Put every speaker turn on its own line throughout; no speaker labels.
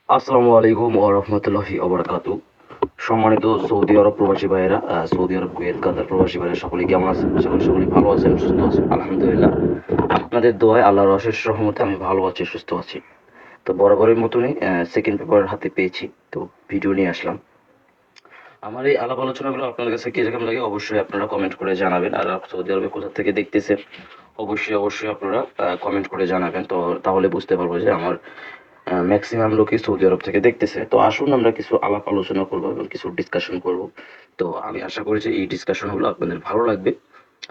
আসসালামু আলাইকুম ওয়া রাহমাতুল্লাহি ওয়া বারাকাতুহু। সম্মানিত সৌদি আরব প্রবাসী ভাইয়েরা, সৌদি আরব, কুয়েত, কাতার প্রবাসী ভাইয়েরা সকলেই কেমন আছেন? সকলেই ভালো আছেন, সুস্থ আছেন? আলহামদুলিল্লাহ। আপনাদের দোয়ায় আল্লাহর অশেষ রহমতে আমি ভালো আছি, সুস্থ আছি। তো বরাবরের মতনই সেকেন্ড পেপার হাতে পেয়েছি। তো ভিডিও নিয়ে আসলাম। আমার এই আলাপ আলোচনাগুলো আপনাদের কাছে কিরকম লাগে অবশ্যই আপনারা কমেন্ট করে জানাবেন। আর সৌদি আরবে কোথা থেকে দেখতেছেন অবশ্যই আপনারা কমেন্ট করে জানাবেন। তো তাহলে বুঝতে পারবো যে আমার ম্যাক্সিমাম লোকই সৌদি আরব থেকে দেখতেছে। তো আসুন আমরা কিছু আলাপ আলোচনা করবো এবং কিছু ডিসকাশন করব। তো আমি আশা করি যে এই ডিসকাশনগুলো আপনাদের ভালো লাগবে।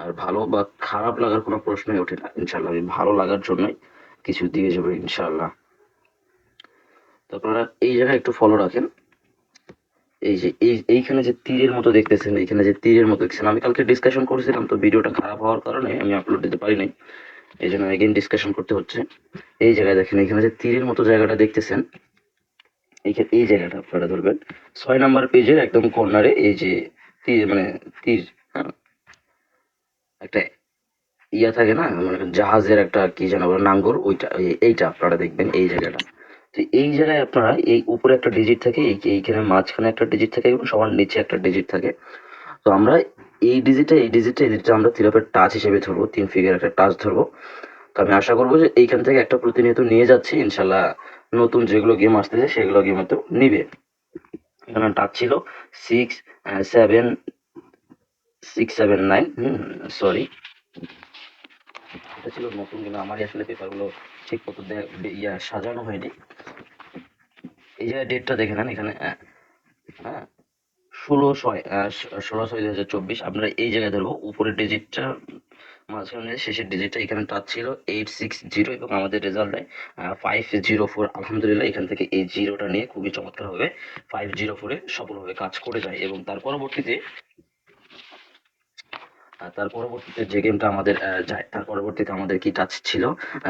আর ভালো বা খারাপ লাগার কোনো প্রশ্নই ওঠে না। ইনশাল্লাহ আমি ভালো লাগার জন্যই কিছু দিয়ে যাবো ইনশাল্লাহ। তো আপনারা এই জায়গায় একটু ফলো রাখেন। এই যে এইখানে যে তীরের মতো দেখতেছেন, এইখানে যে তীরের মতো দেখছেন, আমি কালকে ডিসকাশন করেছিলাম, তো ভিডিওটা খারাপ হওয়ার কারণে আমি আপলোড দিতে পারি নাই। এই জন্য এগেন ডিসকাশন করতে হচ্ছে। এই জায়গায় দেখেন, এখানে যে তীরের মতো জায়গাটা দেখতেছেন, এই জায়গাটা আপনারা ধরবেন 6 নাম্বার পেজের একদম কর্নারে। এই যে তীর মানে তীর, হ্যাঁ, একটা ইয়া থাকে না, মানে জাহাজের একটা কি যেন বলে, নাঙ্গর, ওইটা এইটা আপনারা দেখবেন এই জায়গাটা। তো এই জায়গায় আপনারা এই উপরে একটা ডিজিট থাকে, এইখানে মাঝখানে একটা ডিজিট থাকে এবং সবার নিচে একটা ডিজিট থাকে। তো আমরা এই ডিজিটটা আমরা থিরাপের টাচ হিসেবে ধরবো, 3 ফিগার একটা টাচ ধরবো। তো আমি আশা করবো যে এইখান থেকে একটা প্রতিনিয়ত নিয়ে যাচ্ছি ইনশাল্লাহ। নতুন যেগুলো গেম আসতেছে সেগুলো গেমেতেও নিবে। এখানে টাচ ছিল 6 7 6 7 9, সরি, এটা ছিল নতুন গেম। আমারই আসলে পেপারগুলো ঠিক মতো সাজানো হয়নি। এই জায়গায় ডেটটা দেখে নেন, এখানে হ্যাঁ 16/6/2024। আপনারা এই জায়গায় ধরবো উপরের ডিজিটটা, মাঝখানে শেষের ডিজিটটা এখানে টাচ ছিল 860 এবং আমাদের রেজাল্ট দেয় 504। আলহামদুলিল্লাহ, এখান থেকে এই জিরোটা নিয়ে খুবই চমৎকারভাবে 504-এ সফলভাবে কাজ করে যায়। এবং তার পরবর্তীতে যে গেমটা আমাদের যায়, তার পরবর্তীতে আমাদের কি টাচ ছিল,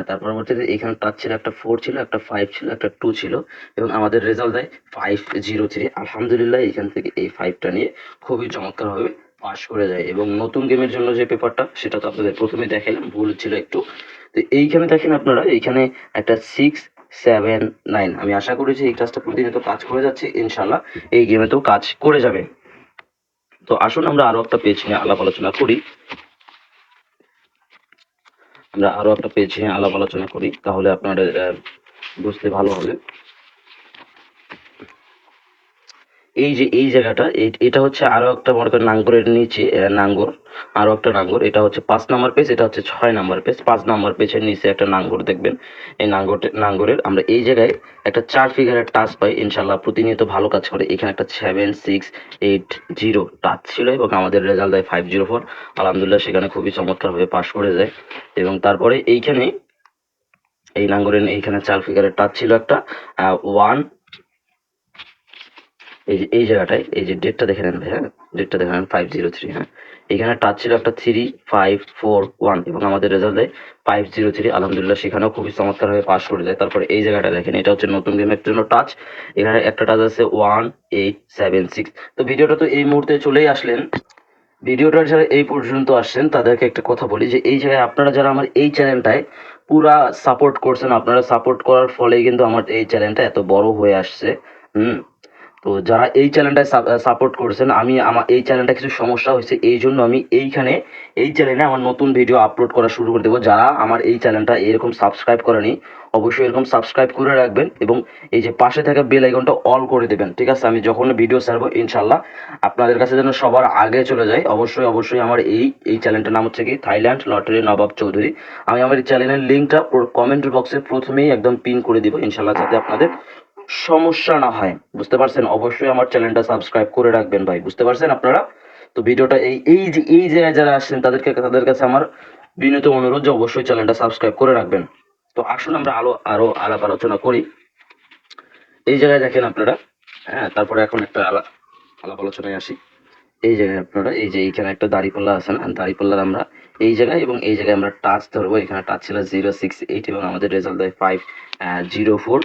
তার পরবর্তীতে এখানে টাচ ছিল একটা 4 ছিল, একটা 5 ছিল, একটা 2 ছিল এবং আমাদের রেজাল্ট দেয় 503। আলহামদুলিল্লাহ, এখান থেকে এই 5টা নিয়ে খুবই চমৎকারভাবে পাশ করে যায়। এবং নতুন গেমের জন্য যে পেপারটা, সেটা তো আপনাদের প্রথমে দেখালাম, ভুল ছিল একটু। তো এইখানে দেখেন আপনারা, এইখানে একটা 6 7 9, আমি আশা করি যে এই কাজটা প্রতিনিয়ত কাজ করে যাচ্ছে, ইনশাল্লাহ এই গেমেতেও কাজ করে যাবে। তো আসুন আমরা আরো একটা পেজ নিয়ে আলাপ আলোচনা করি। তাহলে আপনাদের বুঝতে ভালো হবে। এই যে এই জায়গাটা, এটা হচ্ছে আরো একটা মনে করেন নাঙ্গরের নিচে, নাঙ্গর, আরো একটা নাঙ্গর। এটা হচ্ছে 5 নাম্বার পেজ, এটা হচ্ছে 6 নাম্বার পেজ। 5 নাম্বার পেজের নিচে একটা নাঙ্গর দেখবেন। এই নাঙ্গরের আমরা এই জায়গায় একটা 4 ফিগারের টাচ পাই, ইনশাল্লাহ প্রতিনিয়ত ভালো কাজ করে। এখানে একটা 7680 টাচ ছিল এবং আমাদের রেজাল্ট দেয় 504। আলহামদুলিল্লাহ, সেখানে খুবই চমৎকারভাবে পাশ করে যায়। এবং তারপরে এইখানে এই নাঙ্গরের এইখানে 4 ফিগারের টাচ ছিল একটা 1। এই জায়গাটায় এই যে ডেটটা দেখে নেন ভাই, হ্যাঁ, ডেটটা দেখে নেন 503। হ্যাঁ, এখানে টাচ ছিল একটা 3541 এবং আমাদের রেজাল্ট দেয় 503। আলহামদুলিল্লাহ, সেখানেও খুবই চমৎকারভাবে পাস করে যায়। তারপরে এই জায়গাটা দেখেন, এটা হচ্ছে নতুন গেমের জন্য টাচ। এখানে একটা টাচ আছে 1876। তো ভিডিওটা তো এই মুহূর্তে চলেই আসলেন। ভিডিওটা যারা এই পর্যন্ত আসছেন তাদেরকে একটা কথা বলি যে এই জায়গায় আপনারা যারা আমার এই চ্যানেলটায় পুরা সাপোর্ট করছেন, আপনারা সাপোর্ট করার ফলেই কিন্তু আমার এই চ্যানেলটা এত বড় হয়ে আসছে। হুম। তো যারা এই চ্যানেলটায় সাপোর্ট করছেন, আমার এই চ্যানেলটা কিছু সমস্যা হয়েছে, এই জন্য আমি এই চ্যানেলে আমার নতুন ভিডিও আপলোড করা শুরু করে দেবো। যারা আমার এই চ্যানেলটা এরকম সাবস্ক্রাইব করেনি, অবশ্যই এরকম সাবস্ক্রাইব করে রাখবেন এবং এই যে পাশে থাকা বেল আইকনটা অল করে দেবেন, ঠিক আছে? আমি যখন ভিডিও ছাড়বো ইনশাল্লাহ আপনাদের কাছে যেন সবার আগে চলে যায়। অবশ্যই আমার এই চ্যানেলটার নাম হচ্ছে কি থাইল্যান্ড লটারি নবাব চৌধুরী। আমি আমার এই চ্যানেলের লিঙ্কটা কমেন্ট বক্সে প্রথমেই একদম পিন করে দিব ইনশাল্লাহ, যাতে আপনাদের সমস্যা না হয়। বুঝতে পারছেন? অবশ্যই আমার চ্যানেলটা সাবস্ক্রাইব করে রাখবেন ভাই, বুঝতে পারছেন আপনারা? তো ভিডিওটা এই জায়গায় যারা আসছেন তাদের কাছে আমার বিনীত অনুরোধ যে অবশ্যই চ্যানেলটা সাবস্ক্রাইব করে রাখবেন। তো আসুন আমরা আরো আলাপ আলোচনা করি। এই জায়গায় দেখেন আপনারা, হ্যাঁ, তারপরে এখন একটা আলাপ আলোচনায় আসি। এই জায়গায় আপনারা এই যে এইখানে একটা দাড়িপাল্লা আছে না, দাড়িপাল্লার আমরা এই জায়গায় এবং এই জায়গায় আমরা টাচ ধরবো। এখানে টাচ ছিল 068 এবং আমাদের রেজাল্ট দেয় 504।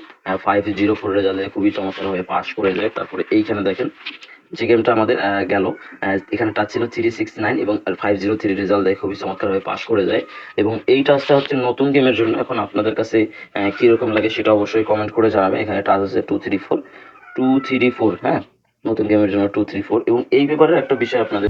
504 রেজাল্ট খুবই চমৎকার হয়ে পাস করে যায়। তারপরে এইখানে দেখেন যে গেমটা আমাদের গেল, এখানে টাচ ছিল 369 এবং 503 রেজাল্ট দেয়, খুবই চমৎকারভাবে পাস করে যায়। এবং এই টাচটা হচ্ছে নতুন গেমের জন্য। এখন আপনাদের কাছে কীরকম লাগে সেটা অবশ্যই কমেন্ট করে জানাবেন। এখানে টাচ আছে 234, হ্যাঁ, নতুন গেমের জন্য 234। এবং এই ব্যাপারে একটা বিষয় আপনাদের